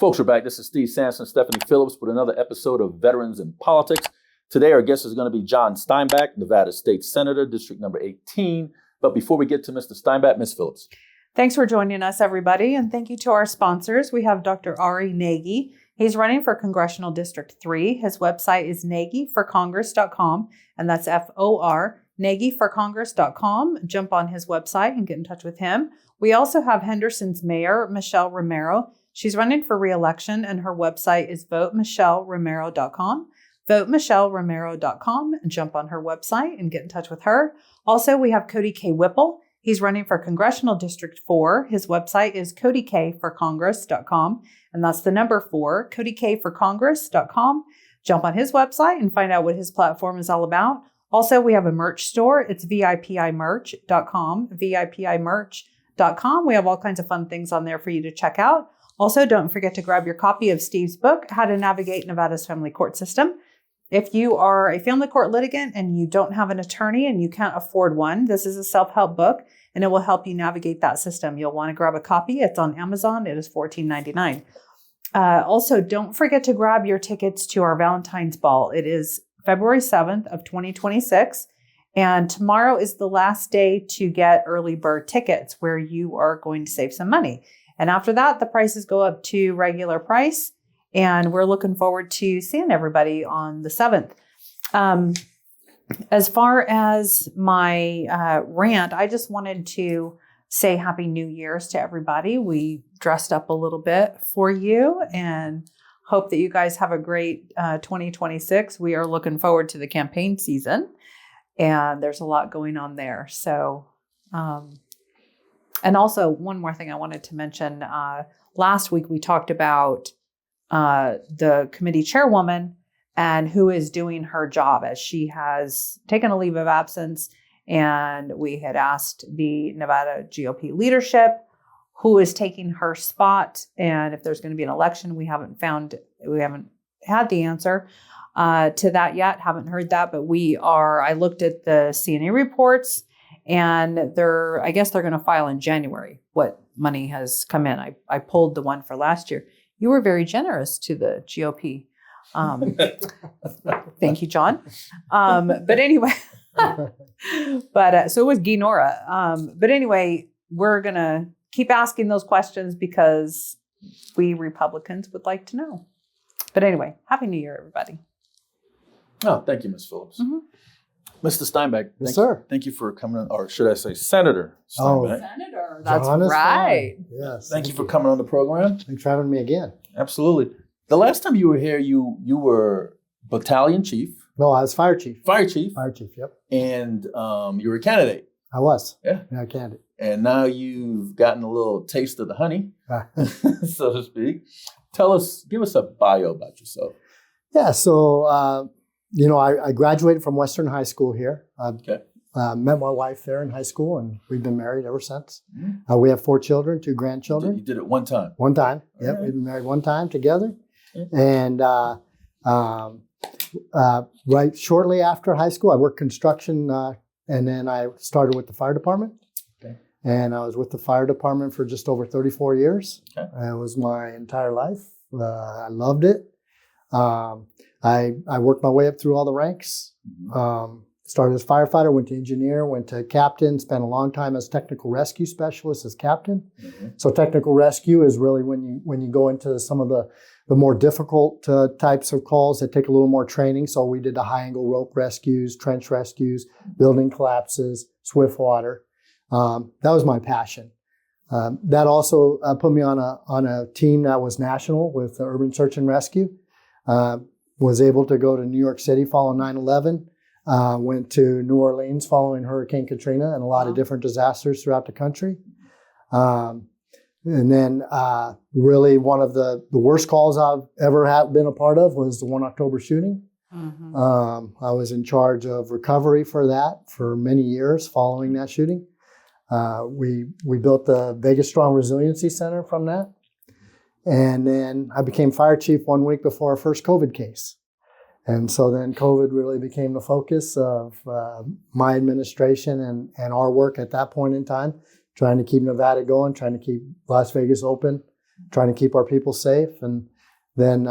Folks, we're back. This is Steve Sampson, Stephanie Phillips with another episode of Veterans in Politics. Today, our guest is going to be John Steinbeck, Nevada State Senator, District number 18. But before we get to Mr. Steinbeck, Ms. Phillips. Thanks for joining us, everybody. And thank you to our sponsors. We have Dr. Ari Nagy. He's running for Congressional District 3. His website is nagyforcongress.com, and that's F-O-R, nagyforcongress.com. Jump on his website and get in touch with him. We also have Henderson's Mayor, Michelle Romero. She's running for re-election, and her website is votemichelleromero.com. votemichelleromero.com, and jump on her website and get in touch with her. Also, we have Cody K. Whipple. He's running for Congressional District 4. His website is codykforcongress.com, and that's the number 4, codykforcongress.com. Jump on his website and find out what his platform is all about. Also, we have a merch store. It's vipimerch.com, vipimerch.com. We have all kinds of fun things on there for you to check out. Also, don't forget to grab your copy of Steve's book, How to Navigate Nevada's Family Court System. If you are a family court litigant and you don't have an attorney and you can't afford one, this is a self-help book and it will help you navigate that system. You'll want to grab a copy. It's on Amazon. It is $14.99. Also, don't forget to grab your tickets to our Valentine's Ball. It is February 7th of 2026. And tomorrow is the last day to get early bird tickets where you are going to save some money. And after that, the prices go up to regular price. And we're looking forward to seeing everybody on the 7th. As far as my rant, I just wanted to say Happy New Year's to everybody. We dressed up a little bit for you and hope that you guys have a great 2026. We are looking forward to the campaign season. And there's a lot going on there. So, and also one more thing I wanted to mention. Last week we talked about the committee chairwoman and who is doing her job as she has taken a leave of absence. And we had asked the Nevada GOP leadership who is taking her spot. And if there's going to be an election, we haven't had the answer to that yet. Haven't heard that, but I looked at the CNA reports and I guess they're going to file in January what money has come in. I pulled the one for last year. You were very generous to the GOP. Thank you, John. But anyway, so it was Guinora. But anyway, we're going to keep asking those questions because we Republicans would like to know. But anyway, Happy New Year, everybody. Oh, thank you, Ms. Phillips. Mm-hmm. Mr. Steinbeck. Yes, sir. Thank you for coming on, or should I say Senator Steinbeck. Senator, that's right. Yes. Thank you for coming on the program. Thanks for having me again. Absolutely. The last time you were here, you were battalion chief. No, I was fire chief. Fire chief. Fire chief, yep. And you were a candidate. I was. Yeah. Yeah, candidate. And now you've gotten a little taste of the honey, so to speak. Give us a bio about yourself. Yeah, so, I graduated from Western High School here. Okay. Met my wife there in high school, and we've been married ever since. Mm-hmm. We have 4 children, 2 grandchildren. You did it one time? One time, yep. Right. We've been married one time together. Mm-hmm. And right shortly after high school, I worked construction, and then I started with the fire department. Okay. And I was with the fire department for just over 34 years. Okay. It was my entire life. I loved it. I worked my way up through all the ranks. Started as firefighter, went to engineer, went to captain, spent a long time as technical rescue specialist as captain. Mm-hmm. So technical rescue is really when you go into some of the more difficult types of calls that take a little more training. So we did the high angle rope rescues, trench rescues, building collapses, swift water. That was my passion. That also put me on a team that was national with the Urban Search and Rescue. Was able to go to New York City following 9/11. Went to New Orleans following Hurricane Katrina and a lot of different disasters throughout the country. And then really one of the worst calls I've ever been a part of was the 1 October shooting. Mm-hmm. I was in charge of recovery for that for many years following that shooting. We built the Vegas Strong Resiliency Center from that. And then I became fire chief 1 week before our first COVID case. And so then COVID really became the focus of my administration and our work at that point in time, trying to keep Nevada going, trying to keep Las Vegas open trying to keep our people safe. And then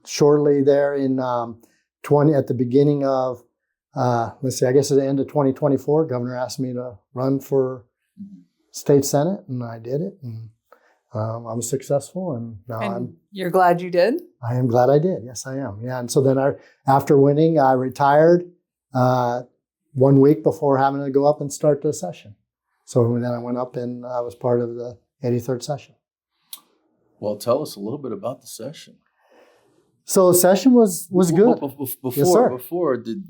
shortly there in at the beginning of, let's see, I guess at the end of 2024, Governor asked me to run for state senate, and I did it. And I was successful, and now you're glad you did? I am glad I did. Yes, I am. Yeah, and so then after winning, I retired 1 week before having to go up and start the session. So then I went up and I was part of the 83rd session. Well, tell us a little bit about the session. So the session was good.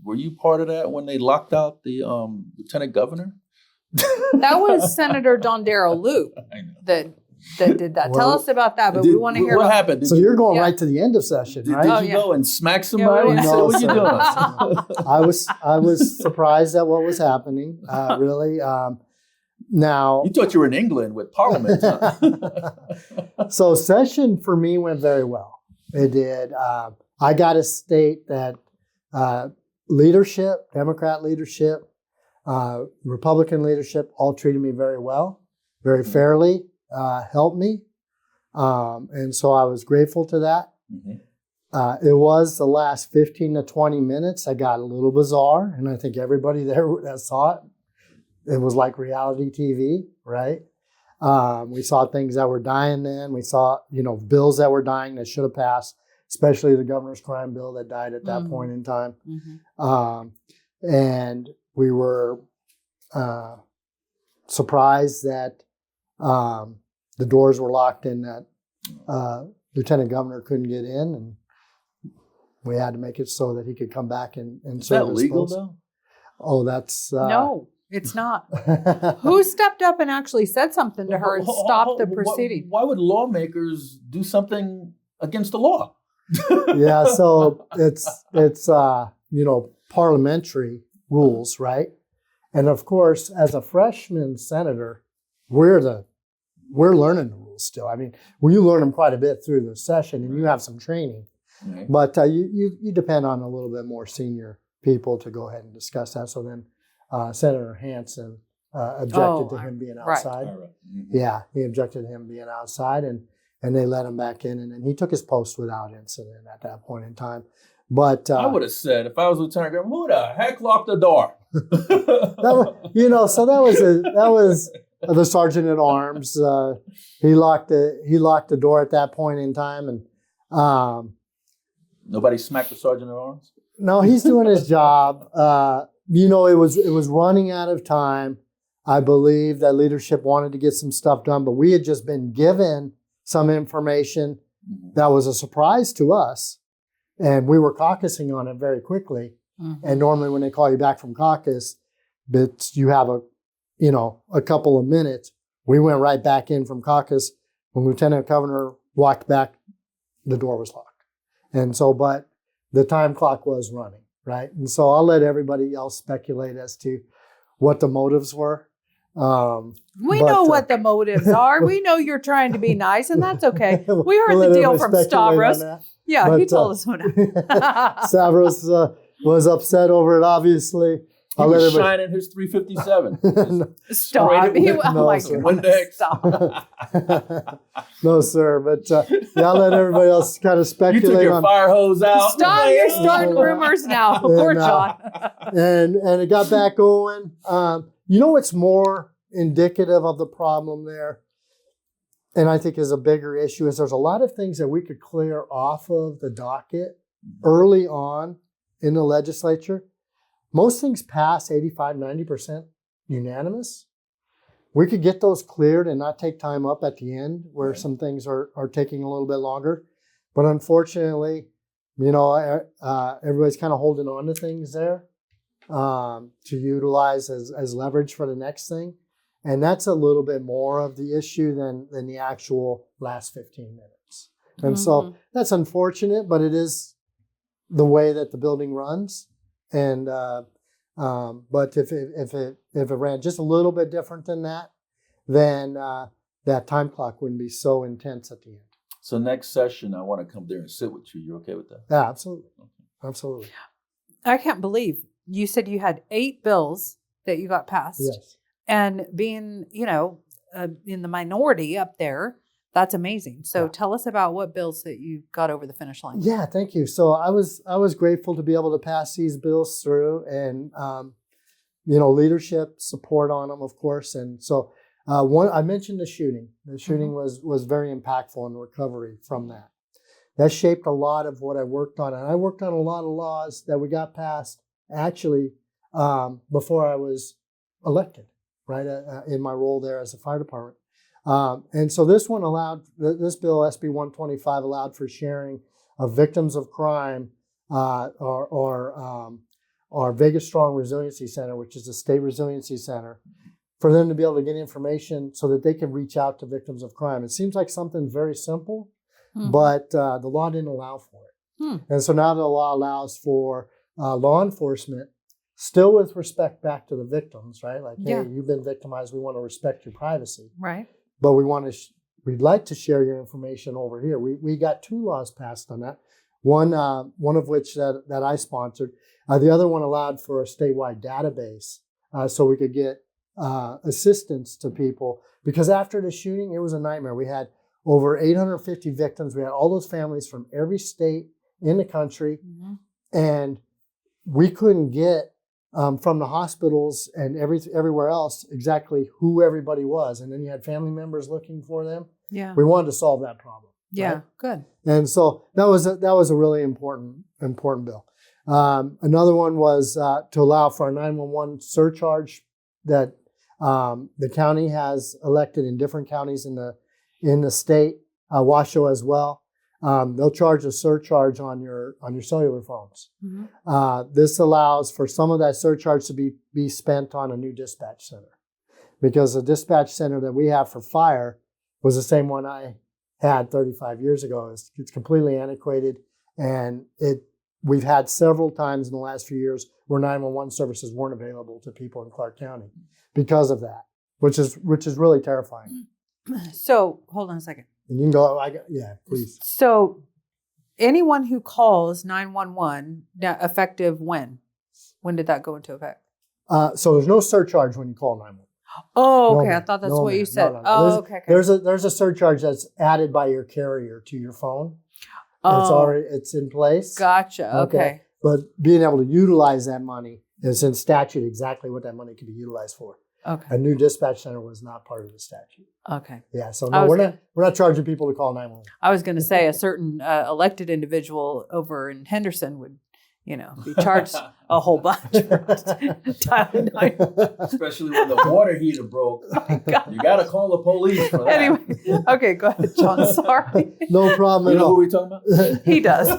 Were you part of that when they locked out the lieutenant governor? That was Senator Don Darrell Loop that did that. Tell us about that, but we want to hear what about happened. So you're going right to the end of session, right? Did you go and smack somebody? Yeah, No, what are you sir. doing? I was surprised at what was happening. Really. Now You thought you were in England with Parliament. Huh? So session for me went very well. It did. I got to state that leadership, Democrat leadership, Republican leadership, all treated me very well, very fairly, helped me. And so I was grateful to that. Mm-hmm. It was the last 15 to 20 minutes that got a little bizarre. And I think everybody there that saw it was like reality TV, right? We saw things that were dying then. We saw, bills that were dying that should have passed, especially the governor's crime bill that died at that point in time. Mm-hmm. And we were surprised that the doors were locked and that Lieutenant Governor couldn't get in, and we had to make it so that he could come back and Is serve that his legal post. though? Oh, that's No, it's not. Who stepped up and actually said something to her and stopped the proceeding? Why would lawmakers do something against the law? Yeah, so it's parliamentary rules, right? And of course, as a freshman senator, we're learning the rules still. I mean, you learn them quite a bit through the session, and you have some training, Right. but you depend on a little bit more senior people to go ahead and discuss that. So then Senator Hansen objected to him being outside. Right. Mm-hmm. Yeah, he objected to him being outside, and they let him back in, and then he took his post without incident at that point in time. But I would have said, if I was Lieutenant Governor, who the heck locked the door? so that was the sergeant at arms. He locked the door at that point in time, and Nobody smacked the sergeant at arms? no, he's doing his job. It was running out of time. I believe that leadership wanted to get some stuff done, but we had just been given some information that was a surprise to us, and we were caucusing on it very quickly. Mm-hmm. And normally, when they call you back from caucus, but you have a couple of minutes. We went right back in from caucus. When Lieutenant Governor walked back, the door was locked. And so, but the time clock was running, right? And so I'll let everybody else speculate as to what the motives were. We know what the motives are. We know you're trying to be nice, and that's okay. We heard the deal from Stavros. Yeah, he told us what happened. Stavros was upset over it, obviously. He was shining his 357. Stop. Stop. No, sir. But I'll let everybody else kind of speculate. You took your fire hose out. Stop. You're starting rumors now. Poor John. And it got back going. What's more indicative of the problem there, and I think is a bigger issue, is there's a lot of things that we could clear off of the docket early on in the legislature. Most things pass 85, 90% unanimous. We could get those cleared and not take time up at the end where some things are taking a little bit longer. But unfortunately, everybody's kind of holding on to things there to utilize as leverage for the next thing. And that's a little bit more of the issue than the actual last 15 minutes. And so that's unfortunate, but it is the way that the building runs. And but if it ran just a little bit different than that, then that time clock wouldn't be so intense at the end. So next session, I want to come there and sit with you. You okay with that? Yeah, absolutely, absolutely. I can't believe you said you had 8 bills that you got passed. Yes. And being, in the minority up there. That's amazing. So Yeah. tell us about what bills that you got over the finish line. Yeah, thank you. So I was grateful to be able to pass these bills through, and leadership support on them, of course. And so one, I mentioned the shooting. The shooting was very impactful in the recovery from that. That shaped a lot of what I worked on, and I worked on a lot of laws that we got passed actually before I was elected, right, in my role there as a fire department. And so this one this bill, SB 125, allowed for sharing of victims of crime or Vegas Strong Resiliency Center, which is a state resiliency center, for them to be able to get information so that they can reach out to victims of crime. It seems like something very simple, but the law didn't allow for it. And so now the law allows for law enforcement, still with respect back to the victims, right? Like, hey, you've been victimized. We want to respect your privacy. Right. But we'd like to share your information over here. We got 2 laws passed on that. One of which that I sponsored. The other one allowed for a statewide database so we could get assistance to people. Because after the shooting, it was a nightmare. We had over 850 victims. We had all those families from every state in the country. And we couldn't get from the hospitals and everywhere else exactly who everybody was. And then you had family members looking for them. Yeah. We wanted to solve that problem. Yeah, right? good. And so that was a really important bill. Another one was to allow for a 911 surcharge that the county has elected in different counties in the state, Washoe as well. They'll charge a surcharge on your cellular phones. This allows for some of that surcharge to be spent on a new dispatch center, because the dispatch center that we have for fire was the same one I had 35 years ago. It's completely antiquated, and we've had several times in the last few years where 911 services weren't available to people in Clark County because of that, which is really terrifying. So hold on a second. And you can go, please. So anyone who calls 911, now effective when? When did that go into effect? So there's no surcharge when you call 911. Oh, okay. No, I thought that's no, what you ma'am. said. No. Oh, okay. There's a surcharge that's added by your carrier to your phone. It's in place. Gotcha. Okay. But being able to utilize that money is in statute exactly what that money can be utilized for. Okay. A new dispatch center was not part of the statute. Okay. Yeah. So no, we're not charging people to call 911. I was going to say a certain elected individual over in Henderson would, be charged a whole bunch for dialing 911. Especially when the water heater broke. You got to call the police for that. Anyway, okay, go ahead, John. Sorry. No problem You at know all. who we're talking about? He does.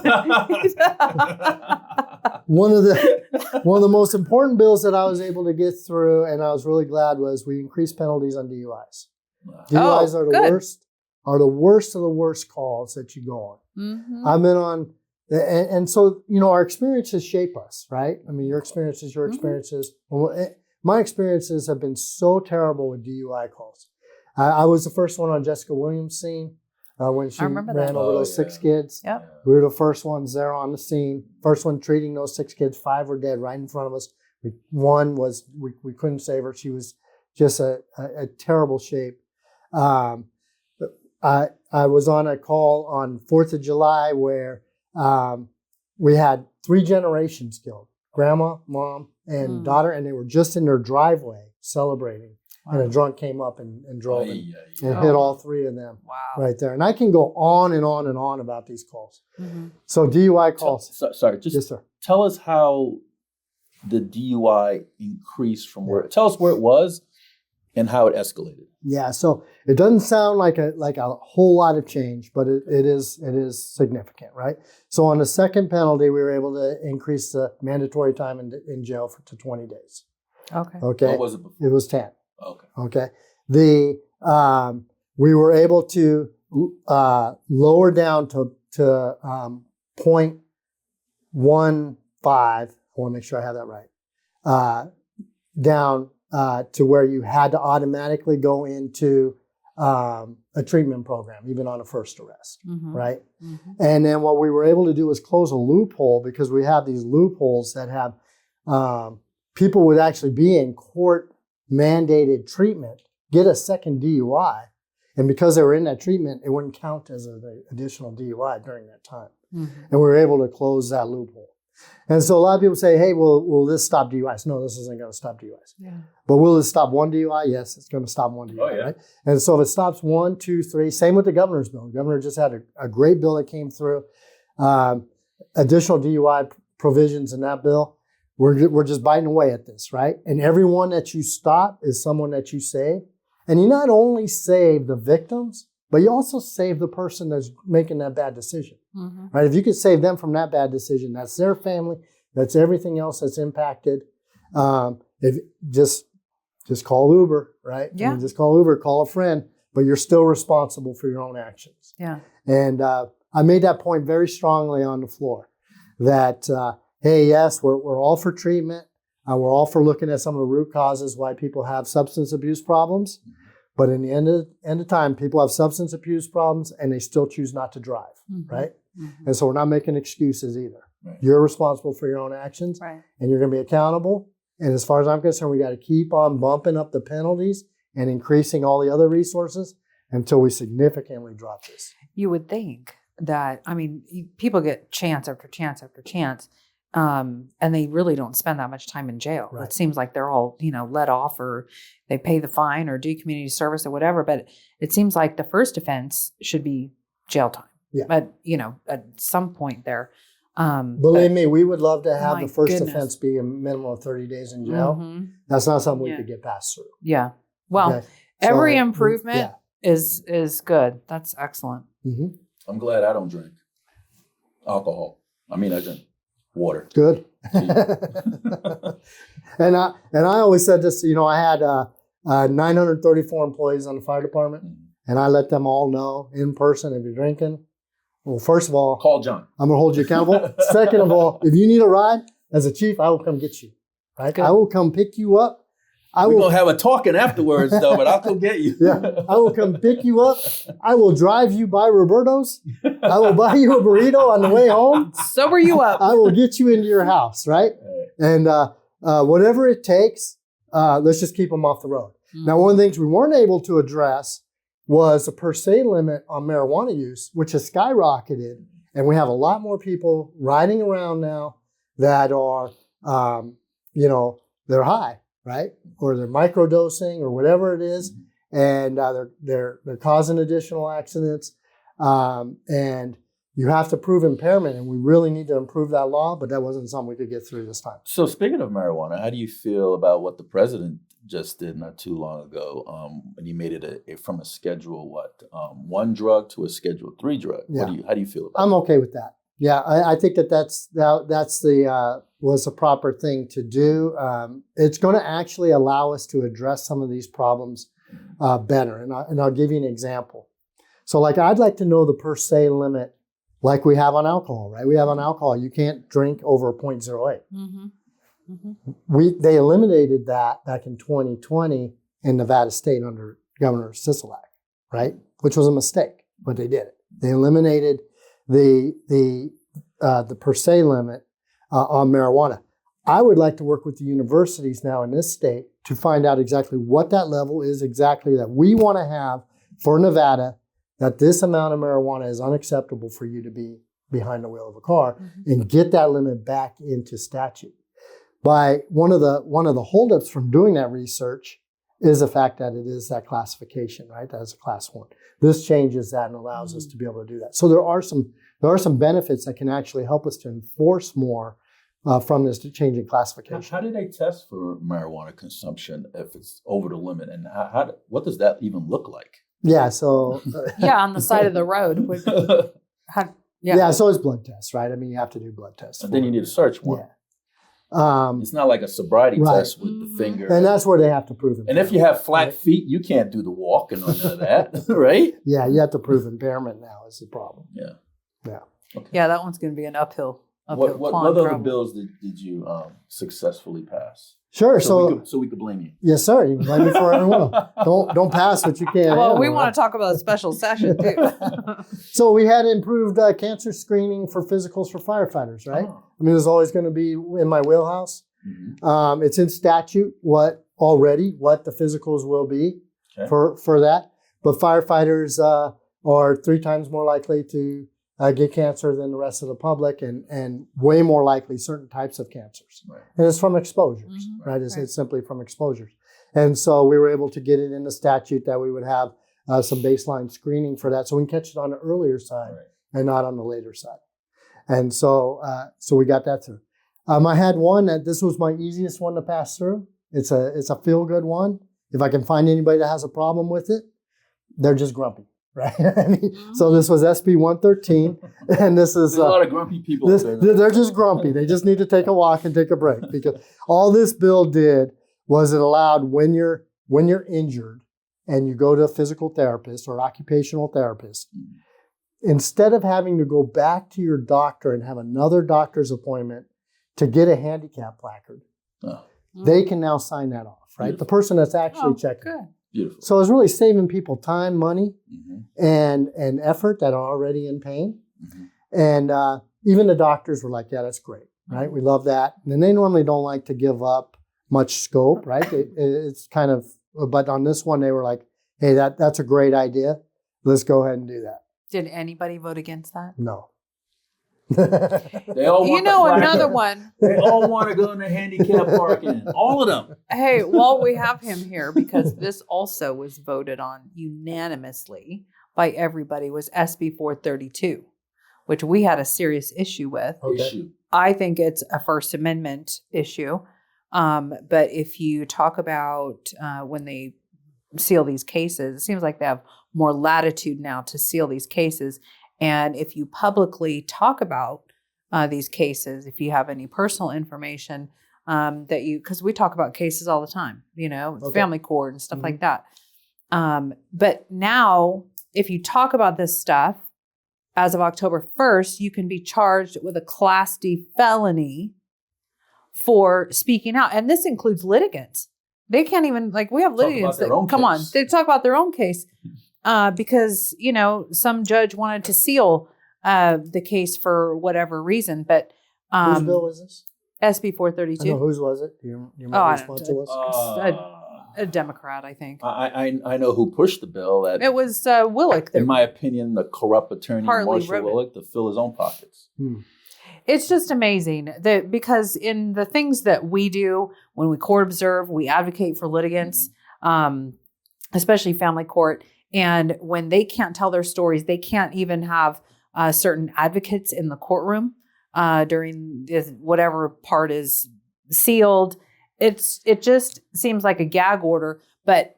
One of the most important bills that I was able to get through, and I was really glad, was we increased penalties on DUIs. DUIs are the worst of the worst calls that you go on. I've been on, and so our experiences shape us, right? I mean, your experiences, your experiences. My experiences have been so terrible with DUI calls. I was the first one on Jessica Williams' scene. When she ran over those 6 kids. Yep. We were the first ones there on the scene. First one treating those 6 kids. 5 were dead right in front of us. One was, we couldn't save her. She was just a terrible shape. I was on a call on 4th of July where we had 3 generations killed. Grandma, mom, and daughter, and they were just in their driveway celebrating. And a drunk came up and drove and hit all 3 of them right there. And I can go on and on and on about these calls. So DUI calls. Yes, sir. Tell us how the DUI increased from tell us where it was and how it escalated. Yeah, so it doesn't sound like a whole lot of change, but it is significant, right? So on the second penalty, we were able to increase the mandatory time in jail to 20 days. Okay. What was it before? It was 10. Okay. We were able to lower down to 0.15. I want to make sure I have that right. Down to where you had to automatically go into a treatment program, even on a first arrest, right? And then what we were able to do was close a loophole, because we have these loopholes that have people would actually be in court mandated treatment, get a second DUI, and because they were in that treatment, it wouldn't count as an additional DUI during that time. Mm-hmm. And we were able to close that loophole. And so a lot of people say, hey, will this stop DUIs? No, this isn't going to stop DUIs. Yeah. But will it stop one DUI? Yes, it's going to stop one DUI. Oh, yeah. Right? And so if it stops 1, 2, 3, same with the governor's bill. The governor just had a great bill that came through. Additional DUI provisions in that bill. We're just biting away at this, right? And everyone that you stop is someone that you save. And you not only save the victims, but you also save the person that's making that bad decision, Mm-hmm. right? If you could save them from that bad decision, that's their family, that's everything else that's impacted. If just call Uber, right? Yeah. I mean, just call Uber, call a friend, but you're still responsible for your own actions. Yeah. And I made that point very strongly on the floor that, hey, yes, we're all for treatment. We're all for looking at some of the root causes why people have substance abuse problems. But in the end of time, people have substance abuse problems and they still choose not to drive, Mm-hmm. right? Mm-hmm. And so we're not making excuses either. Right. You're responsible for your own actions Right. and you're going to be accountable. And as far as I'm concerned, we got to keep on bumping up the penalties and increasing all the other resources until we significantly drop this. You would think that, I mean, people get chance after chance after chance, and they really don't spend that much time in jail. Right. It seems like they're all, let off, or they pay the fine or do community service or whatever. But it seems like the first offense should be jail time. Yeah. But, at some point there. Believe me, we would love to have My the first goodness. offense be a minimum of 30 days in jail. Mhm. That's not something we Yeah. could get past through. Yeah. Well, Okay? every So, improvement yeah. is good. That's excellent. Mhm. I'm glad I don't drink alcohol. I mean, I drink water. Good. and I always said this, I had 934 employees on the fire department, and I let them all know in person, if you're drinking, well, first of all, Call John. I'm going to hold you accountable. Second of all, if you need a ride, as a chief, I will come get you. Right? Good. I will come pick you up. I We're will. going to have a talking afterwards, though, but I'll come get you. Yeah, I will come pick you up. I will drive you by Roberto's. I will buy you a burrito on the way home. Sober you up. I will get you into your house, right? And whatever it takes, let's just keep them off the road. Now, one of the things we weren't able to address was the per se limit on marijuana use, which has skyrocketed. And we have a lot more people riding around now that are, they're high, right? Or they're microdosing or whatever it is. And they're causing additional accidents. And you have to prove impairment. And we really need to improve that law, but that wasn't something we could get through this time. So speaking of marijuana, how do you feel about what the president just did not too long ago when he made it from a Schedule 1 drug to a Schedule 3 drug? Yeah. How do you feel about I'm okay with that. Yeah, I think that's was a proper thing to do. It's going to actually allow us to address some of these problems better. And I'll give you an example. So I'd like to know the per se limit like we have on alcohol, right? We have on alcohol, you can't drink over 0.08. Mm-hmm. Mm-hmm. They eliminated that back in 2020 in Nevada State under Governor Sisolak, right? Which was a mistake, but they did it. They eliminated the per se limit on marijuana. I would like to work with the universities now in this state to find out exactly what that level is exactly that we want to have for Nevada, that this amount of marijuana is unacceptable for you to be behind the wheel of a car, and get that limit back into statute. By one of the holdups from doing that research is the fact that it is that classification, right? That is a class 1. This changes that and allows us to be able to do that. So there are some benefits that can actually help us to enforce more from this change in classification. How do they test for marijuana consumption if it's over the limit, and what does that even look like? Yeah, so Yeah, on the side of the road. yeah, so it's blood tests, right? I mean, you have to do blood tests. And then you need a search warrant. Yeah. It's not like a sobriety Right. test with the finger. And that's where they have to prove it. And if you have flat feet, you can't do the walk and none of that, right? Yeah, you have to prove impairment now is the problem. Yeah. Yeah. Okay. Yeah, that one's going to be an uphill What climb, other probably. bills did you successfully pass? Sure. So we could blame you. Yes, sir. You can blame me for every one of them. Don't pass what you can't. Well, we handle, want right? to talk about a special session too. So we had improved cancer screening for physicals for firefighters, right? Oh. I mean, it's always going to be in my wheelhouse. Mhm. It's in statute what the physicals will be. for that. But firefighters are 3 times more likely to get cancer than the rest of the public, and way more likely certain types of cancers. Right. And it's from exposures, right? It's simply from exposures. And so we were able to get it in the statute that we would have some baseline screening for that, so we can catch it on the earlier side and not on the later side. And so we got that through. I had one that this was my easiest one to pass through. It's a feel-good one. If I can find anybody that has a problem with it, they're just grumpy, right? I mean, so this was SB 113, and this is There's a lot of grumpy people. they're just grumpy. They just need to take a walk and take a break, because all this bill did was it allowed when you're injured and you go to a physical therapist or occupational therapist, instead of having to go back to your doctor and have another doctor's appointment to get a handicap placard, they can now sign that off, right? Beautiful. The person that's actually checking. Good. Beautiful. So it's really saving people time, money, and effort that are already in pain. And even the doctors were like, yeah, that's great, right? We love that. And they normally don't like to give up much scope, right? It's kind of, but on this one, they were like, hey, that's a great idea. Let's go ahead and do that. Did anybody vote against that? No. They all want another one. They all want to go in the handicap parking. All of them. Hey, well, we have him here because this also was voted on unanimously by everybody, was SB 432, which we had a serious issue with. Issue. I think it's a First Amendment issue. But if you talk about when they seal these cases, it seems like they have more latitude now to seal these cases. And if you publicly talk about these cases, if you have any personal information because we talk about cases all the time, family court and stuff like that. But now, if you talk about this stuff, as of October 1st, you can be charged with a Class D felony for speaking out. And this includes litigants. They can't even, we have litigants that, they talk about their own case. Because, some judge wanted to seal the case for whatever reason. But whose bill was this? SB 432. I know, whose was it? Do you remember whose sponsor was? A Democrat, I think. I know who pushed the bill. It was Willick. In my opinion, the corrupt attorney Marshall Willick to fill his own pockets. It's just amazing that because in the things that we do, when we court observe, we advocate for litigants, especially family court. And when they can't tell their stories, they can't even have certain advocates in the courtroom during whatever part is sealed. It just seems like a gag order. But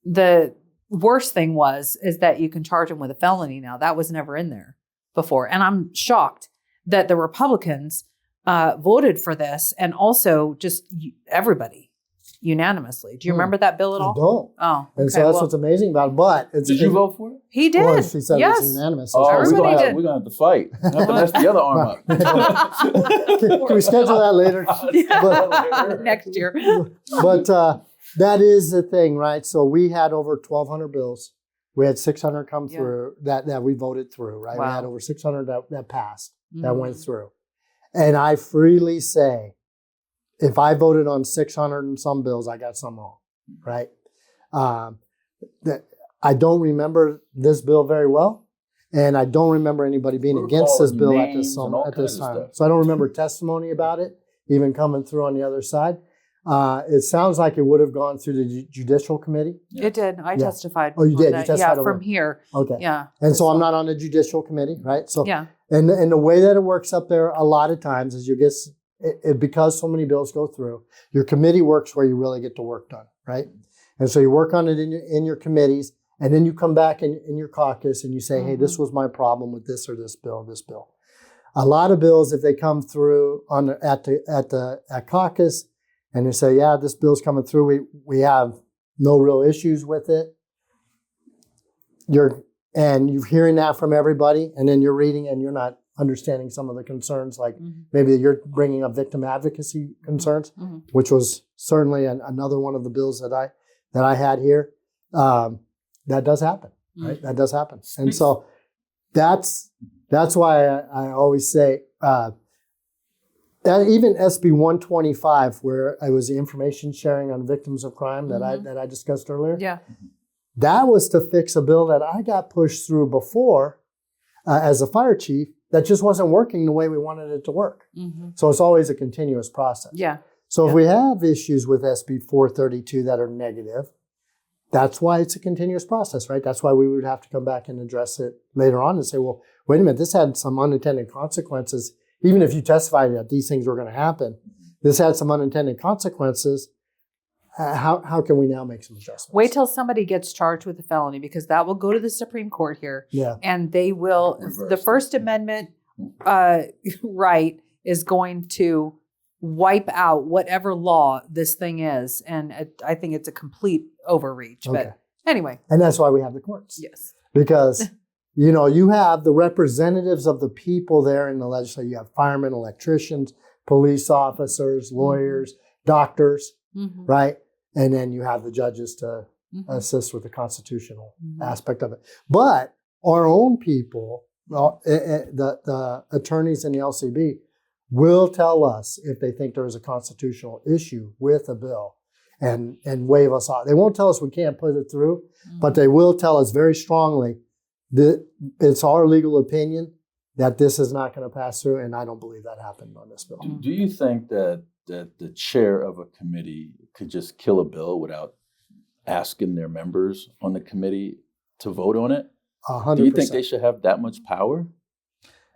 the worst thing is that you can charge them with a felony now. That was never in there before. And I'm shocked that the Republicans voted for this, and also just everybody. Unanimously. Do you remember that bill at all? I don't. Oh, and so that's what's amazing about it. But did you vote for it? He did. Well, she said yes. it was unanimous. Oh, everybody did. We're going to have to fight. That's the other arm up. Can we schedule that later? Next year. But that is the thing, right? So we had over 1,200 bills. We had 600 come through that we voted through, right? Wow. We had over 600 that passed, that went through. And I freely say, if I voted on 600 and some bills, I got some wrong, right? I don't remember this bill very well, and I don't remember anybody being against this bill at this time. So I don't remember testimony about it even coming through on the other side. It sounds like it would have gone through the Judicial Committee. It did. I testified. Oh, you did? You testified from here. Okay. Yeah. And so I'm not on the Judicial Committee, right? So yeah. And the way that it works up there a lot of times is because so many bills go through, your committee works where you really get the work done, right? And so you work on it in your committees, and then you come back in your caucus and you say, hey, this was my problem with this or this bill. A lot of bills, if they come through at caucus and they say, yeah, this bill's coming through, we have no real issues with it. You're hearing that from everybody, and then you're reading and you're not understanding some of the concerns, like maybe you're bringing up victim advocacy concerns, which was certainly another one of the bills that I had here. That does happen, right? That does happen, and so that's why I always say that even SB 125, where it was the information sharing on victims of crime that I discussed earlier. Yeah. That was to fix a bill that I got pushed through before as a fire chief that just wasn't working the way we wanted it to work. Mm-hmm. So it's always a continuous process. Yeah. So if we have issues with SB 432 that are negative, that's why it's a continuous process, right? That's why we would have to come back and address it later on and say, well, wait a minute, this had some unintended consequences. Even if you testified that these things were going to happen, this had some unintended consequences. How can we now make some adjustments? Wait till somebody gets charged with a felony, because that will go to the Supreme Court here. Yeah. And they will, the First Amendment right is going to wipe out whatever law this thing is. And I think it's a complete overreach. Okay. But anyway. And that's why we have the courts. Yes. Because, you have the representatives of the people there in the legislature. You have firemen, electricians, police officers, lawyers, doctors, right? And then you have the judges to assist with the constitutional aspect of it. But our own people, the attorneys in the LCB, will tell us if they think there is a constitutional issue with a bill and waive us off. They won't tell us we can't put it through, but they will tell us very strongly that it's our legal opinion that this is not going to pass through, and I don't believe that happened on this bill. Do you think that the chair of a committee could just kill a bill without asking their members on the committee to vote on it? 100%. Do you think they should have that much power?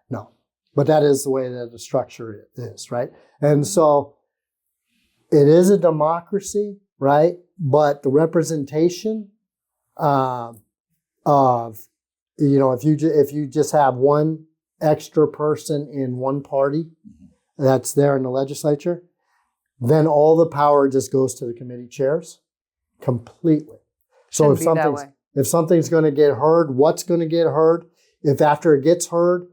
No, but that is the way that the structure is, right? And so it is a democracy, right? But the representation of, if you just have one extra person in one party that's there in the legislature, then all the power just goes to the committee chairs completely. So if something's going to get heard, what's going to get heard? If after it gets heard,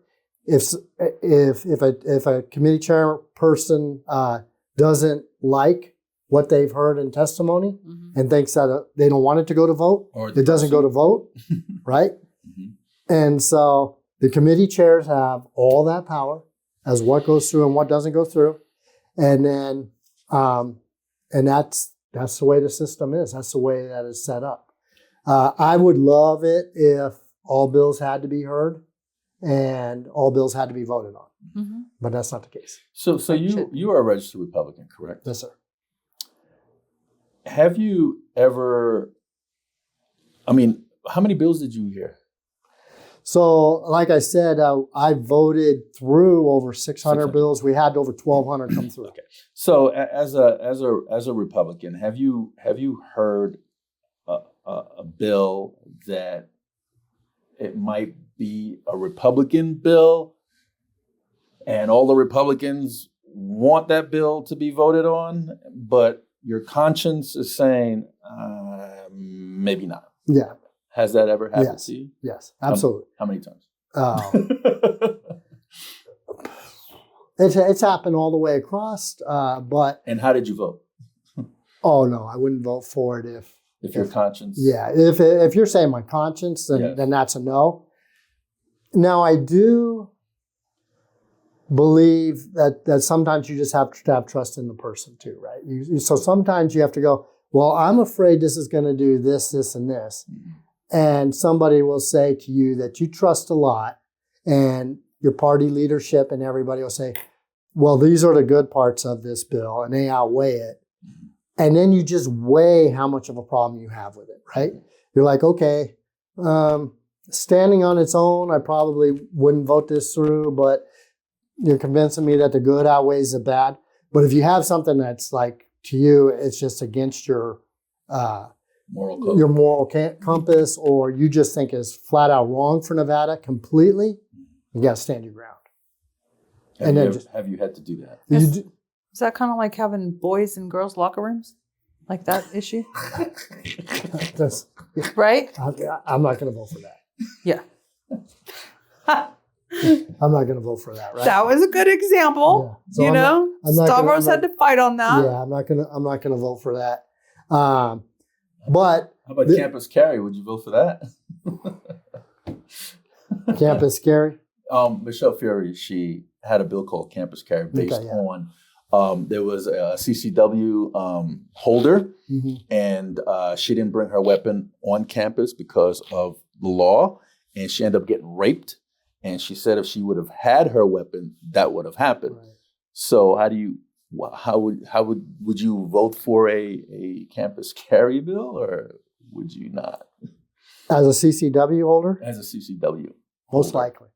if a committee chairperson doesn't like what they've heard in testimony and thinks that they don't want it to go to vote, or it doesn't go to vote, right? And so the committee chairs have all that power as what goes through and what doesn't go through, and then and that's the way the system is. That's the way that is set up. I would love it if all bills had to be heard and all bills had to be voted on, but that's not the case. So you are a registered Republican, correct? Yes, sir. Have you ever? I mean, how many bills did you hear? So, like I said, I voted through over 600 bills. We had over 1,200 come through. Okay. So, as a Republican, have you heard a bill that it might be a Republican bill, and all the Republicans want that bill to be voted on, but your conscience is saying maybe not? Yeah. Has that ever happened to you? Yes, absolutely. How many times? It's happened all the way across, but... And how did you vote? Oh, no, I wouldn't vote for it if your conscience... Yeah, if you're saying my conscience, then that's a no. Now, I do believe that sometimes you just have to have trust in the person too, right? So sometimes you have to go, well, I'm afraid this is going to do this, this, and this. And somebody will say to you that you trust a lot, and your party leadership and everybody will say, well, these are the good parts of this bill, and they outweigh it. And then you just weigh how much of a problem you have with it, right? You're like, okay, standing on its own, I probably wouldn't vote this through, but you're convincing me that the good outweighs the bad. But if you have something that's like, to you, it's just against your moral compass, or you just think is flat out wrong for Nevada completely, you got to stand your ground. Have you had to do that? Is that kind of like having boys and girls locker rooms? Like that issue? Right? I'm not going to vote for that. Yeah. I'm not going to vote for that, right? That was a good example. Yeah. So Stavros had to fight on that. Yeah, I'm not going to vote for that. But how about campus carry? Would you vote for that? Campus carry? Michelle Fury, she had a bill called campus carry based on There was a CCW holder, Mhm. and she didn't bring her weapon on campus because of the law, and she ended up getting raped. And she said if she would have had her weapon, that would have happened. Right. So how would you vote for a campus carry bill, or would you not? As a CCW holder, As a CCW, most holder. likely.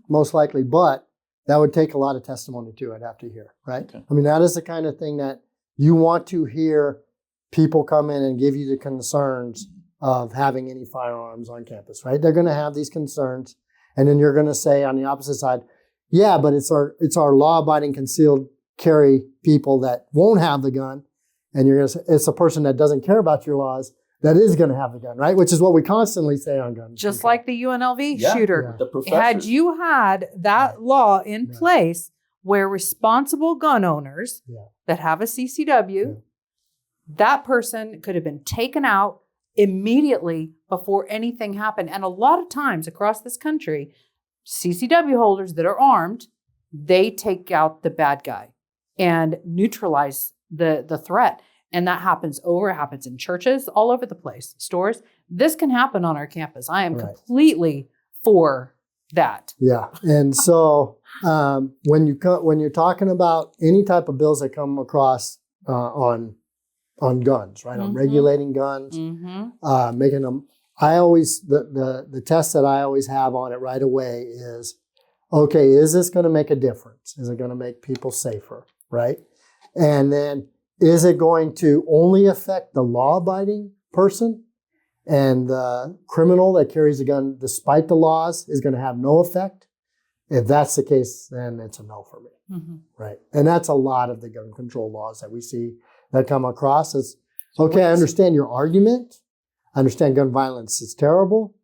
Most likely, but that would take a lot of testimony too, I'd have to hear, right? Okay. I mean, that is the kind of thing that you want to hear people come in and give you the concerns of having any firearms on campus, right? They're going to have these concerns. And then you're going to say on the opposite side, yeah, but it's our law-abiding concealed carry people that won't have the gun. And you're going to say it's a person that doesn't care about your laws that is going to have the gun, right? Which is what we constantly say on guns. Just like the UNLV Yeah. shooter. The professors. Had you had that law in Right. place where responsible gun owners Yeah. that have a CCW, that person could have been taken out immediately before anything happened. And a lot of times across this country, CCW holders that are armed, they take out the bad guy and neutralize the threat. And that happens it happens in churches, all over the place, stores. This can happen on our campus. I am Right. completely for that. Yeah, and so when you're talking about any type of bills that come across on guns, right, on Mhm. regulating guns, Mm-hmm. making them, I always the test that I always have on it right away is, okay, is this going to make a difference? Is it going to make people safer, right? And then is it going to only affect the law-abiding person? And the criminal that carries a gun despite the laws is going to have no effect? If that's the case, then it's a no for me, Mm-hmm. right? And that's a lot of the gun control laws that we see that come across as, okay, I understand your argument. I understand gun violence is terrible,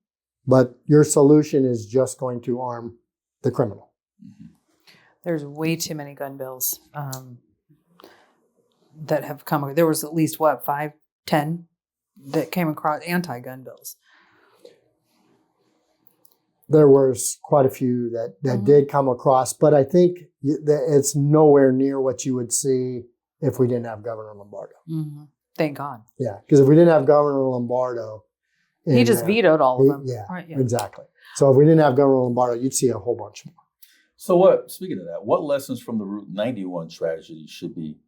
but your solution is just going to arm the criminal. There's way too many gun bills that have come. There was at least, 5, 10 that came across anti-gun bills. There was quite a few that Mhm. did come across, but I think that it's nowhere near what you would see if we didn't have Governor Lombardo. Mm-hmm. Thank God. Yeah, because if we didn't have Governor Lombardo, He just vetoed all of them. Yeah, Right, yeah. exactly. So if we didn't have Governor Lombardo, you'd see a whole bunch more. So speaking of that, what lessons from the Route 91 tragedy should be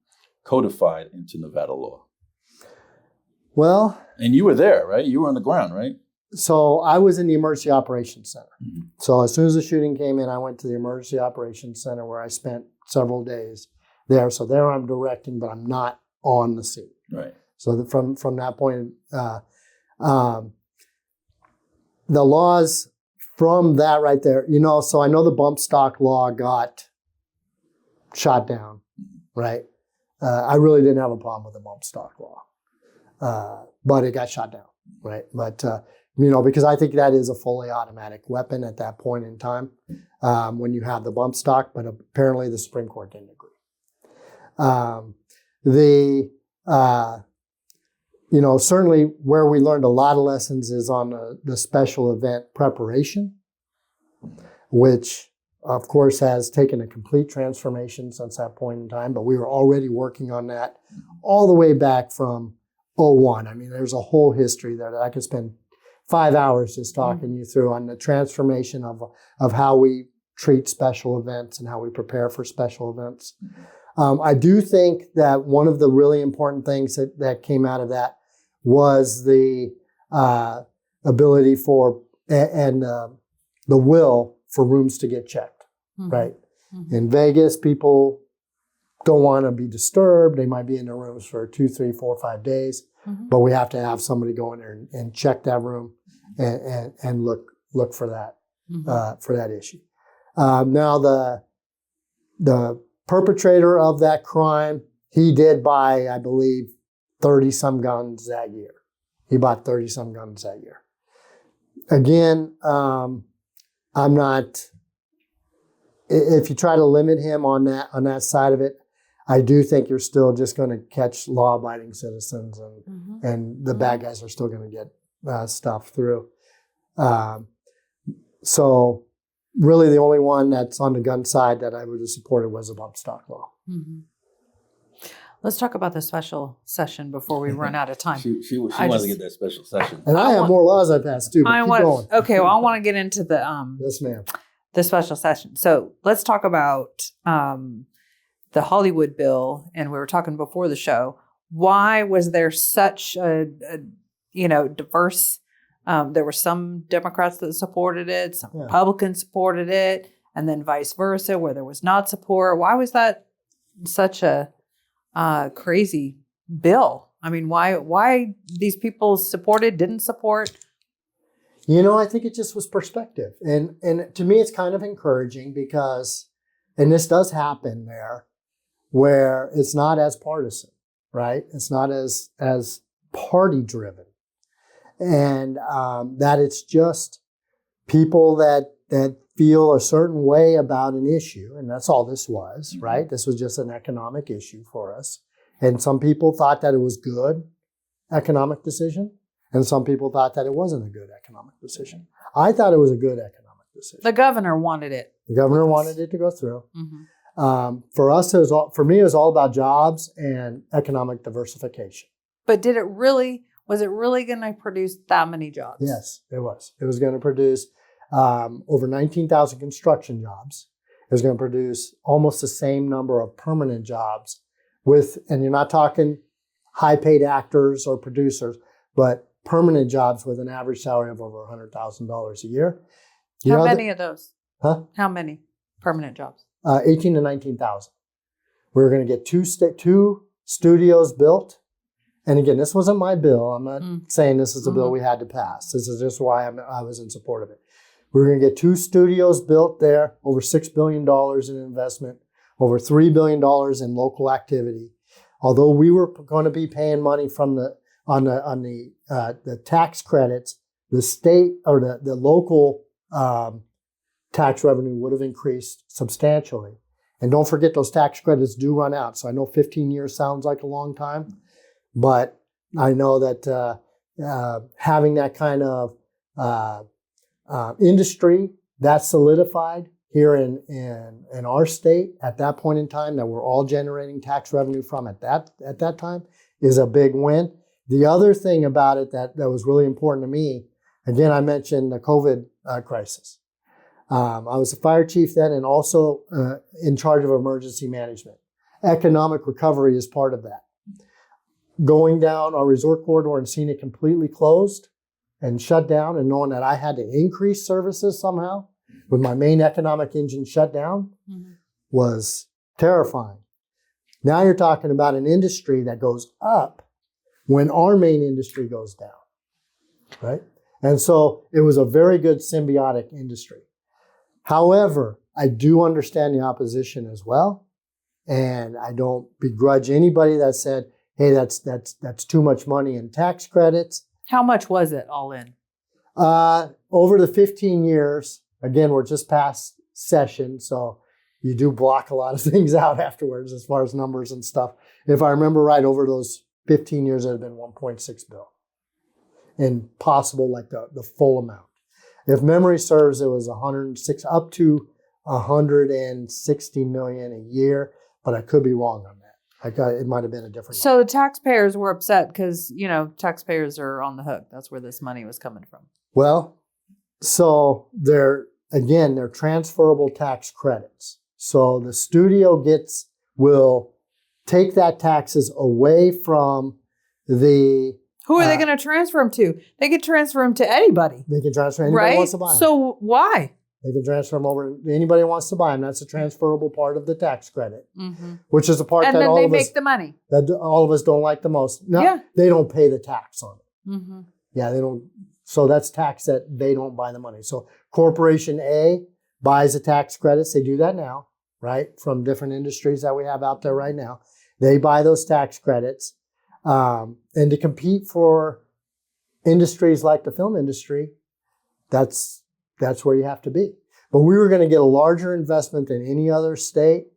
codified into Nevada law? Well, And you were there, right? You were on the ground, right? so I was in the Emergency Operations Center. Mhm. So as soon as the shooting came in, I went to the Emergency Operations Center where I spent several days there. So there I'm directing, but I'm not on the scene. Right. So from that point, the laws from that right there, so I know the bump stock law got shot down, right? I really didn't have a problem with the bump stock law, but it got shot down, right? But, because I think that is a fully automatic weapon at that point in time when you have the bump stock, but apparently the Supreme Court didn't agree. Certainly where we learned a lot of lessons is on the special event preparation, which of course has taken a complete transformation since that point in time, but we were already working on that all the way back from '01. I mean, there's a whole history there that I could spend 5 hours just talking you through on the transformation of how we treat special events and how we prepare for special events. I do think that one of the really important things that came out of that was the ability for and the will for rooms to get checked, right? Mm-hmm. In Vegas, people don't want to be disturbed. They might be in their rooms for 2, 3, 4, 5 days, but we have to have somebody go in there and check that room and look for that issue. Now the perpetrator of that crime, he did buy, I believe, 30-some guns that year. He bought 30-some guns that year. Again, I'm not. If you try to limit him on that side of it, I do think you're still just going to catch law-abiding citizens, and the bad guys are still going to get stuff through. So really, the only one that's on the gun side that I would have supported was the bump stock law. Mm-hmm. Let's talk about the special session before we run out of time. She wants I to just- get that special session. And I have more laws I passed too, but keep going. Okay, well, I want to get into Yes, ma'am. the special session. So let's talk about the Hollywood bill. And we were talking before the show. Why was there such a diverse? There were some Democrats that supported it, some Republicans supported it, and then vice versa, where there was not support. Why was that such a crazy bill? I mean, why these people supported, didn't support? I think it just was perspective. And to me, it's kind of encouraging because, and this does happen there, where it's not as partisan, right? It's not as party driven. And that it's just people that feel a certain way about an issue. And that's all this was, right? This was just an economic issue for us. And some people thought that it was good economic decision. And some people thought that it wasn't a good economic decision. I thought it was a good economic decision. The governor wanted it. The governor wanted it to go through. Mm-hmm. For us, for me, it was all about jobs and economic diversification. But was it really going to produce that many jobs? Yes, it was. It was going to produce over 19,000 construction jobs. It was going to produce almost the same number of permanent jobs and you're not talking high-paid actors or producers, but permanent jobs with an average salary of over $100,000 a year. How many of those? Huh? How many permanent jobs? 18 to 19,000. We were going to get two studios built. And again, this wasn't my bill. I'm not saying this is a bill we had to pass. This is just why I was in support of it. We were going to get 2 studios built there, over $6 billion in investment, over $3 billion in local activity. Although we were going to be paying money from on the tax credits, the state or the local tax revenue would have increased substantially. And don't forget, those tax credits do run out. So I know 15 years sounds like a long time, but I know that having that kind of industry that's solidified here in our state at that point in time, that we're all generating tax revenue from at that time, is a big win. The other thing about it that was really important to me, again, I mentioned the COVID crisis. I was a fire chief then and also in charge of emergency management. Economic recovery is part of that. Going down our resort corridor and seeing it completely closed and shut down, and knowing that I had to increase services somehow with my main economic engine shut down was terrifying. Now you're talking about an industry that goes up when our main industry goes down, right? And so it was a very good symbiotic industry. However, I do understand the opposition as well, and I don't begrudge anybody that said, hey, that's too much money in tax credits. How much was it all in? Over the 15 years, again, we're just past session, so you do block a lot of things out afterwards as far as numbers and stuff. If I remember right, over those 15 years, it had been 1.6 billion. And possible like the full amount. If memory serves, it was 106 up to 160 million a year, but I could be wrong on that. It might have been a different. So the taxpayers were upset because, taxpayers are on the hook. That's where this money was coming from. Well, so they're transferable tax credits. So the studio will take that taxes away from the. Who are they going to transfer them to? They could transfer them to anybody. They can transfer anybody who wants to buy them. So why? They can transfer them over to anybody who wants to buy them. That's a transferable part of the tax credit, which is the part and that then all they of us make the money. That all of us don't like the most. No, they don't pay the tax on it. Yeah, they don't. So that's tax that they don't buy the money. So Corporation A buys the tax credits. They do that now, right? From different industries that we have out there right now. They buy those tax credits. And to compete for industries like the film industry, that's where you have to be. But we were going to get a larger investment than any other state,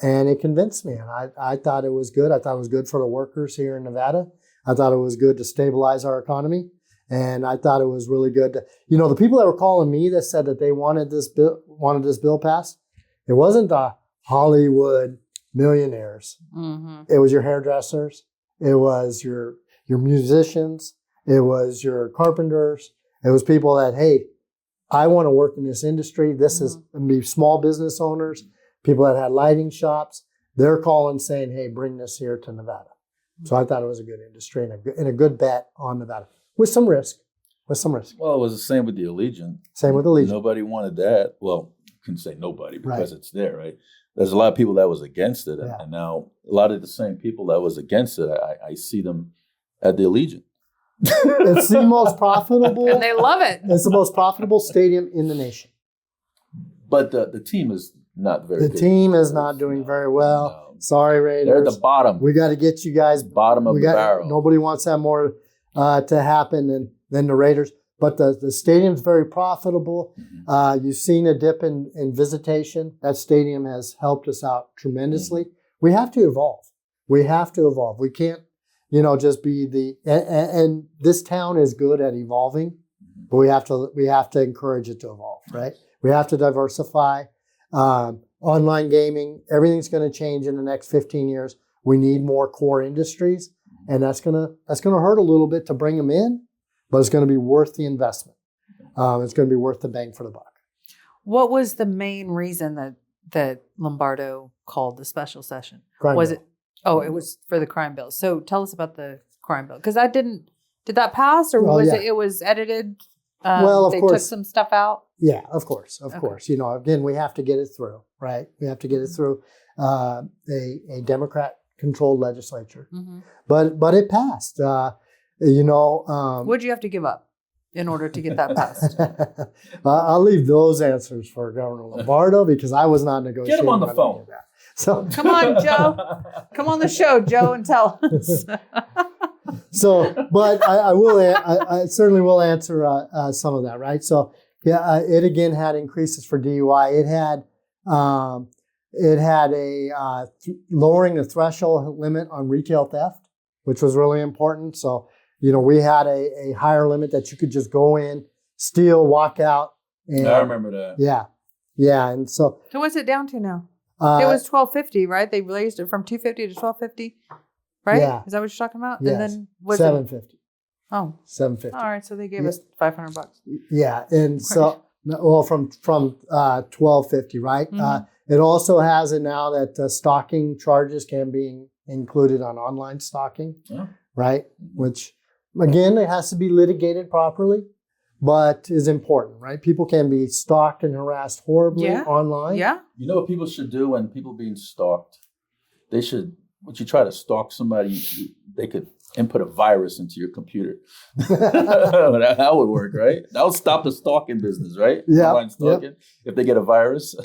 and it convinced me. And I thought it was good. I thought it was good for the workers here in Nevada. I thought it was good to stabilize our economy. And I thought it was really good to, the people that were calling me that said that they wanted this bill passed, it wasn't the Hollywood millionaires. Mm-hmm. It was your hairdressers. It was your musicians. It was your carpenters. It was people that, hey, I want to work in this industry. This is maybe small business owners, people that had lighting shops. They're calling saying, hey, bring this here to Nevada. So I thought it was a good industry and a good bet on Nevada with some risk. Well, it was the same with the Allegiant. Same with Allegiant. Nobody wanted that. Well, I couldn't say nobody because Right. it's there, right? There's a lot of people that was against it. Yeah. And now a lot of the same people that was against it, I see them at the Allegiant. It's the most profitable. And they love it. It's the most profitable stadium in the nation. But the team is not very The good. team is not doing very well. No. Sorry, Raiders. They're at the bottom. We got to get you guys. Bottom of the barrel. Nobody wants that more to happen than the Raiders. But the stadium's very profitable. You've seen a dip in visitation. That stadium has helped us out tremendously. We have to evolve. We can't, just be and this town is good at evolving, but we have to encourage it to evolve, right? We have to diversify. Online gaming, everything's going to change in the next 15 years. We need more core industries, and that's gonna hurt a little bit to bring them in, but it's going to be worth the investment. It's going to be worth the bang for the buck. What was the main reason that Lombardo called the special session? Crime was bill. it? Oh, it was for the crime bill. So tell us about the crime bill, because did that pass, or Oh, was yeah. it was edited? Well, of they course. took some stuff out. Yeah, of course. Okay. Again, we have to get it through, right? We have to get it through a Democrat-controlled legislature, Mm-hmm. but it passed. What'd you have to give up in order to get that passed? I'll leave those answers for Governor Lombardo because I was not negotiating. Get him on the any phone. of that. So, Come on, Joe. Come on the show, Joe, and tell us. but I will. I certainly will answer some of that, right? So, yeah, it again had increases for DUI. It had lowering the threshold limit on retail theft, which was really important. So, we had a higher limit that you could just go in, steal, walk out. And, I remember that. Yeah, and so So what's it down to now? uh, It was $12.50, right? They raised it from $2.50 to $12.50, right? Yeah. Is that what you're talking about? Yes. And then was $7.50. it? Oh, $7.50. all right. So they gave Yeah. us $500. Yeah, and so from $12.50, right? Mhm. It also has it now that stalking charges can be included on online stalking, Yeah. right? Which again, it has to be litigated properly, but is important, right? People can be stalked and harassed horribly Yeah. online. Yeah. You know what people should do when people being stalked? They should, when you try to stalk somebody, they could input a virus into your computer. That would work, right? That would stop the stalking business, right? Yeah, Online stalking. If they get a virus.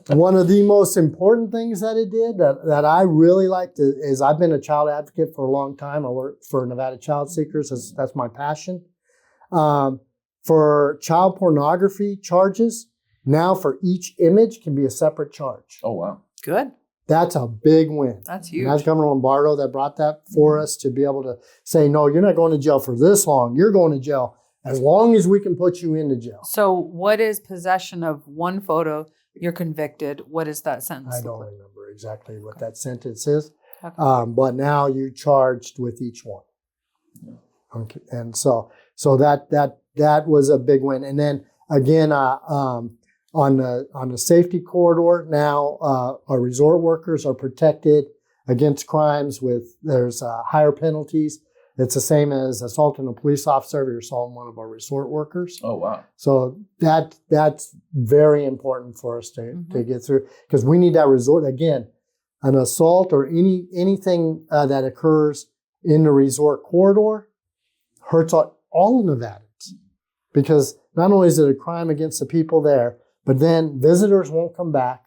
One of the most important things that it did that I really liked is I've been a child advocate for a long time. I work for Nevada Child Seekers. That's my passion. For child pornography charges, now for each image can be a separate charge. Oh, wow. Good. That's a big win. That's And huge. that's Governor Lombardo that brought that for us to be able to say, no, you're not going to jail for this long. You're going to jail as long as we can put you into jail. So what is possession of one photo? You're convicted. What is that sentence? I look don't like? remember exactly what that sentence is, Okay. but now you're charged with each one. Okay, and so that was a big win. And then again, on the safety corridor now, our resort workers are protected against crimes there's higher penalties. It's the same as assaulting a police officer if you're assaulting one of our resort workers. Oh, wow. So that's very important for us to get through because we need that resort. Again, an assault or anything that occurs in the resort corridor hurts all Nevadans because not only is it a crime against the people there, but then visitors won't come back,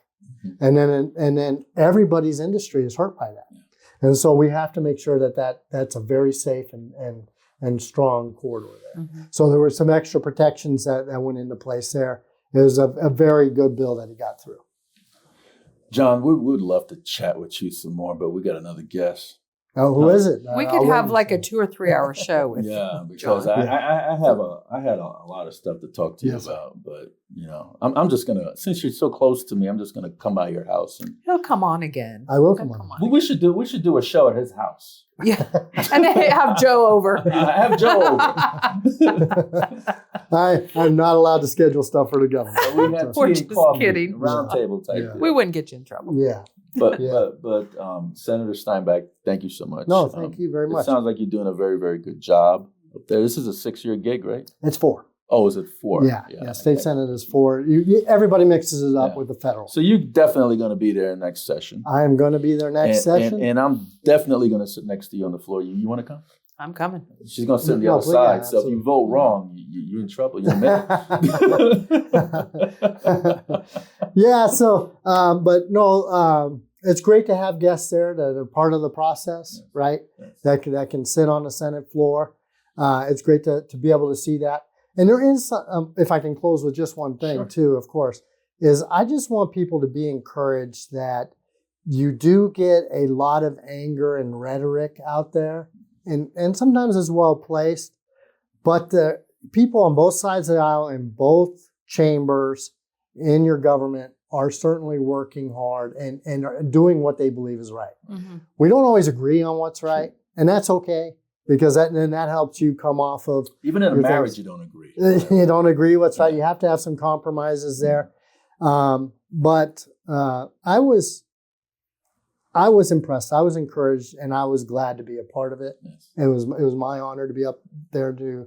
and then everybody's industry is hurt by that. And so we have to make sure that's a very safe and strong corridor there. Mhm. So there were some extra protections that went into place there. It was a very good bill that he got through. John, we would love to chat with you some more, but we got another guest. Oh, who is it? We I'll could wait have and like see. a 2 or 3 hour show with Yeah, because John. I had a lot of stuff to talk to you Yes. about, but I'm just gonna, since you're so close to me, I'm just gonna come by your house and He'll come on again. I will He'll come on. well, we should do a show at his house. Yeah. And then have Joe over. Have Joe over. I'm not allowed to schedule stuff for the government. We have We're tea just and coffee, kidding. round table type. Yeah. deal. We wouldn't get you in trouble. Yeah. But Yeah. Senator Steinbeck, thank you so much. No, thank you very It much. sounds like you're doing a very, very good job up there. This is a 6-year gig, right? It's 4. Oh, is it 4? Yeah. State Senate is 4. Everybody mixes it up Yeah. with the federal. So you're definitely going to be there next session. I am going to be there next session. And I'm definitely going to sit next to you on the floor. You want to come? I'm coming. She's going to sit on the No, other please, side. yeah, So if you absolutely. vote wrong, you're in trouble. You're in Yeah. So, but no, it's great to have guests there that are part of the process, Yes. right? Yes. That can sit on the Senate floor. It's great to be able to see that. And there is, if I can close with just one thing Sure. too, of course, is I just want people to be encouraged that you do get a lot of anger and rhetoric out there, and sometimes it's well placed, but the people on both sides of the aisle in both chambers in your government are certainly working hard and are doing what they believe is right. Mm-hmm. We don't always agree on what's right, and that's okay, because then that helps you come off of Even in a Your marriage, things. you don't agree. you don't agree what's right. You have to have some compromises there. But I was impressed. I was encouraged, and I was glad to be a part of it. Yes. It was my honor to be up there to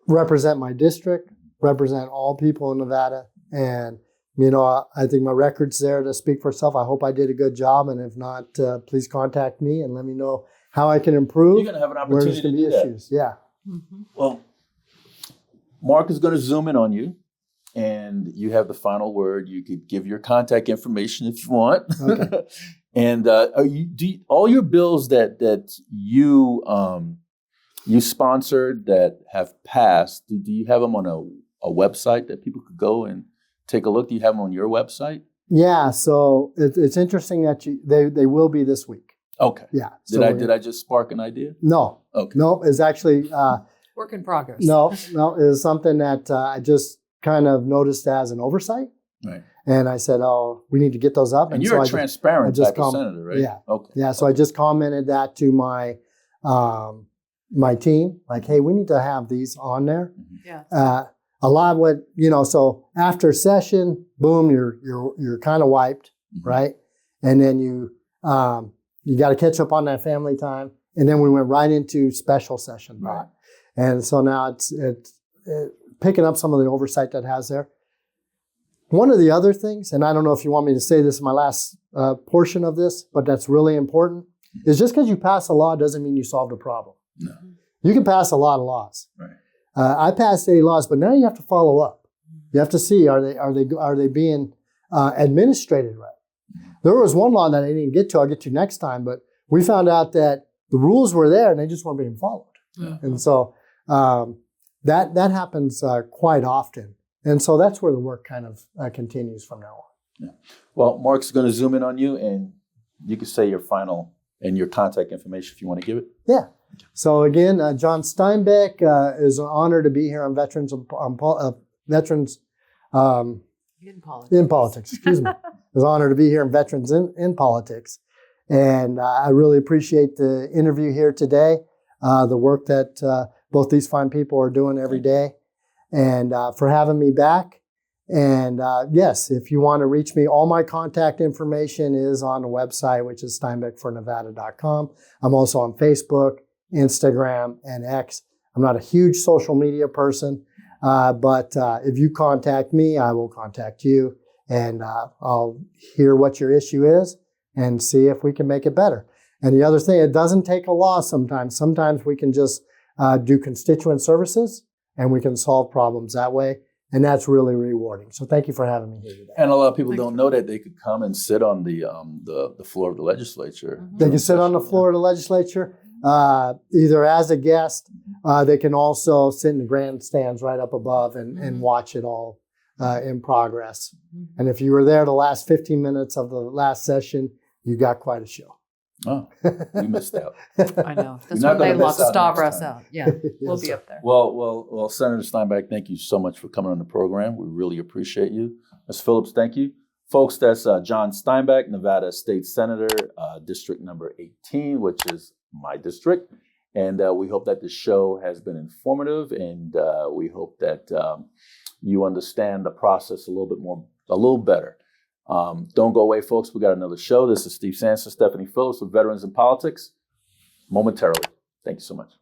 represent my district, represent all people in Nevada, and I think my record's there to speak for itself. I hope I did a good job, and if not, please contact me and let me know how I can improve. You're going to have an Where there's opportunity going to to do be that. issues. Yeah. Mm-hmm. Well, Mark is going to zoom in on you, and you have the final word. You could give your contact information if you want. Okay. And all your bills that you sponsored that have passed, do you have them on a website that people could go and take a look? Do you have them on your website? Yeah. So it's interesting that they will be this week. Okay. Yeah. Did I just spark an idea? No. Okay. No. It's actually Work in progress. no. It's something that I just kind of noticed as an oversight. Right. And I said, "Oh, we need to get those up." And you're a transparent I just type of senator, right? yeah. Okay. Yeah, so I just commented that to my my team, like, "Hey, we need to have these on there." Yeah. A lot of what so after session, boom, you're kind of wiped, Mhm. right? And then you got to catch up on that family time, and then we went right into special session, Right. And so now it's picking up some of the oversight that has there. One of the other things, and I don't know if you want me to say this in my last portion of this, but that's really important, is just because you pass a law doesn't mean you solved a problem. No. You can pass a lot of laws. Right. I passed 80 laws, but now you have to follow up. You have to see, are they being administrated right? There was one law that I didn't get to. I'll get to next time, but we found out that the rules were there and they just weren't being followed. Yeah. And so that happens quite often. And so that's where the work kind of continues from now on. Well, Mark's going to zoom in on you, and you can say your final and your contact information if you want to give it. Yeah. So again, John Steinbeck is an honor to be here on Veterans In politics. in Politics. Excuse me. It's an honor to be here in Veterans in Politics, and I really appreciate the interview here today. The work that both these fine people are doing every day, and for having me back. And yes, if you want to reach me, all my contact information is on the website, which is steinbeckfornevada.com. I'm also on Facebook, Instagram, and X. I'm not a huge social media person, but if you contact me, I will contact you, and I'll hear what your issue is and see if we can make it better. And the other thing, it doesn't take a law sometimes. Sometimes we can just do constituent services, and we can solve problems that way. And that's really rewarding. So thank you for having me here today. And a lot of people Thank don't you. know that they could come and sit on the floor of the legislature. Mhm. They can sit on the floor of the legislature, either as a guest. They can also sit in the grandstands right up above and Mhm. watch it all in progress. Mhm. And if you were there the last 15 minutes of the last session, you got quite a show. Oh, we missed out. I know. That's not when they gonna locked miss out Stavros next time. out. Yeah, we'll Yes, be sir. up there. Well, Senator Steinbeck, thank you so much for coming on the program. We really appreciate you. Ms. Phillips, thank you. Folks, that's John Steinbeck, Nevada State Senator, District number 18, which is my district. And we hope that this show has been informative, and we hope that you understand the process a little better. Don't go away, folks. We got another show. This is Steve Sanson, Stephanie Phillips with Veterans in Politics. Momentarily. Thank you so much.